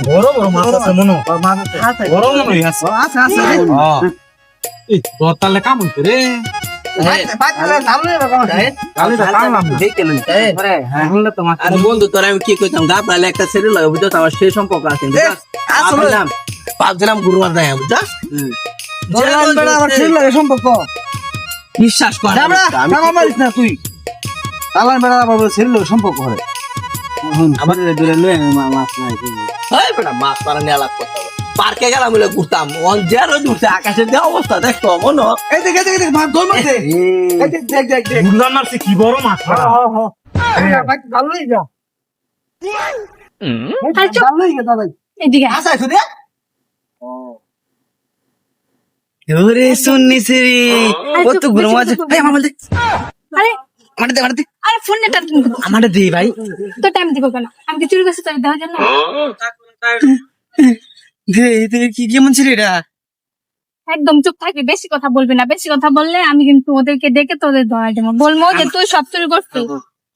বড় বড় মাছ আছে মনে হয়। বড় মনে আছে। এই তোর তাহলে কাম হইতে রে। আরে বন্ধু তোর আমি কি কইতাম গা পালে একটা ছেলে লাগে বুঝছো আমার সেই সম্পর্ক আছে ভাবছিলাম গুরুবার দেয় বুঝছো সম্পর্ক বিশ্বাস কর মারিস না তুই তালার বেড়া বাবা ছেলে সম্পর্ক করে আমার দূরে লয়ে মাছ নাই এই বেটা মাছ পারা নিয়ে আলাপ করতে হবে পার্কে গেলাম বলে ঘুরতাম অন জেরো উঠছে আকাশের যে অবস্থা দেখতো মনো এই দেখ মাছ দৌড় মারছে এই দেখ গুন্ডান মারছে কি বড় মাছ। ভালোই যা এদিকে আসা শুনে ওরে শুননিছি রে ও তো গুরু মাছ এই আমার বলতে আরে আমারে দে আরে ফোন নেটা আমারে দে ভাই তো টাইম দিব কেন আমি কি চুরি করছি তোর দেওয়ার জন্য দে তুই কি কেমন ছিল এটা একদম চুপ থাকবি, বেশি কথা বলবি না, বেশি কথা বললে আমি কিন্তু ওদেরকে ডেকে তোদের ধরা দেবো, বলবো যে তুই সব চুরি করছিস।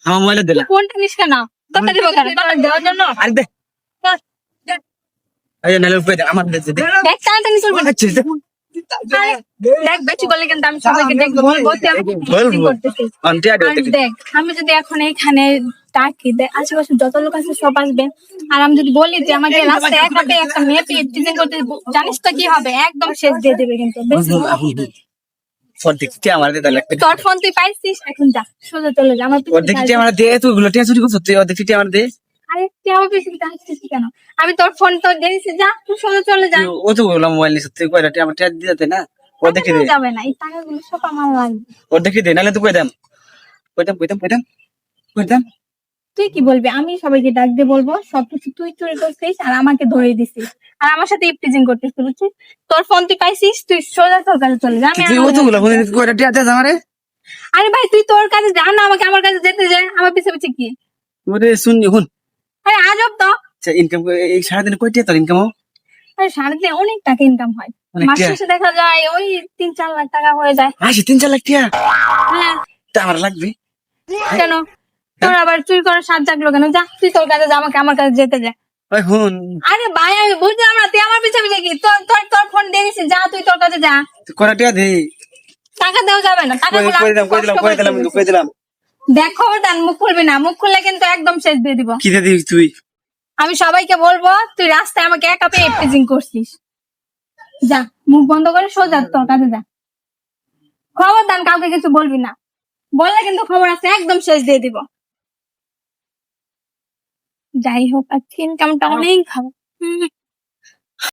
আমার মোবাইলে দিলা ফোনটা নিস কেন? তোরটা দিব কেন? তোরটা দেওয়ার জন্য? আরে দে এই নালে উপরে দে আমার দে দে দেখ টানাটানি করবি না। আচ্ছা আরে, দেখ বেশি করলে কিন্তু আমি সবাইকে দেখ বলবো তুই আমাকে cheating করতেছিস। আন্টি আডে আর দেখ আমি যদি এখন এইখানে ডাকি দেখ আশেপাশে যত লোক আছে সব আসবে, আর আমি যদি বলি যে আমাকে রাস্তায় একা পেয়ে একটা মেয়ে পেয়ে চিটিং করতে, জানিস তো কি হবে? একদম শেষ দিয়ে দেবে কিন্তু। ফোন দেখতে আমার দে তাহলে তোর ফোন তুই পাইছিস, এখন যা সোজা চলে যা আমার ওর পিছনে দেখতে আমার দে তুই গুলো টিয়া চুরি করছিস তুই ওর দেখতে আমার দে আরে তুই আমার পিছনে আসছিস কেন? আমি তোর ফোন তো দিয়েছি, যা তুই সোজা চলে যা। ও তো বললাম মোবাইল নিয়ে তুই কয়টা টিয়া আমার টিয়া দিতে না ওর দেখে দে যাবে না, এই টাকাগুলো সব আমার লাগবে। ওর দেখে দে নালে তুই কইতাম তুই কি বলবি? আমি সবাইকে ডাক দিয়ে বলবো সবকিছু তুই চুরি করছিস আর আমাকে ধরে দিছিস আর আমার সাথে ইপটিজিং করতেছিস, বুঝছিস? তোর ফোন তুই পাইছিস, তুই সোজা তোর কাছে চলে যা। আমি তুই ও তো গুলো কয়টা টিয়া দে আমারে আরে ভাই তুই তোর কাছে যা না, আমাকে আমার কাছে যেতে যায়, আমার পিছে পিছে কি? ওরে শুন হুন আরে আজব তো। আচ্ছা ইনকাম এই সারাদিন কয় টিয়া তোর ইনকাম আরে সারাদিনে অনেক টাকা ইনকাম হয়, অনেক মাস টাকা? শেষে দেখা যায় ওই 3-4 লাখ টাকা হয়ে যায়। আসে 3-4 লাখ টিয়া হ্যাঁ, তা আমার লাগবে কেন তোর আবার চুরি করার স্বাদ জাগলো কেন? যা তুই তোর কাছে যা, আমাকে আমার কাছে যেতে যা। ওই হুন আরে ভাই আমি বুঝলাম না, তুই আমার পিছে পিছে কি? তোর তোর তোর ফোন দিয়ে দিছিস, যা তুই তোর কাছে যা। কয়টা টিয়া দে টাকা দেওয়া যাবে না, টাকাগুলো আমি কই দিলাম দেখ খবরদার মুখ খুলবি না, মুখ খুললে কিন্তু একদম শেষ দিয়ে দিব। কি দিবি তুই আমি সবাইকে বলবো তুই রাস্তায় আমাকে একা পেয়ে ইপটিজিং করছিস। যা মুখ বন্ধ করে সোজা তোর কাছে যা। খবরদার কাউকে কিছু বলবি না, বললে কিন্তু খবর আছে একদম শেষ দিয়ে দিব। যাই হোক আজকে ইনকামটা অনেক ভালো।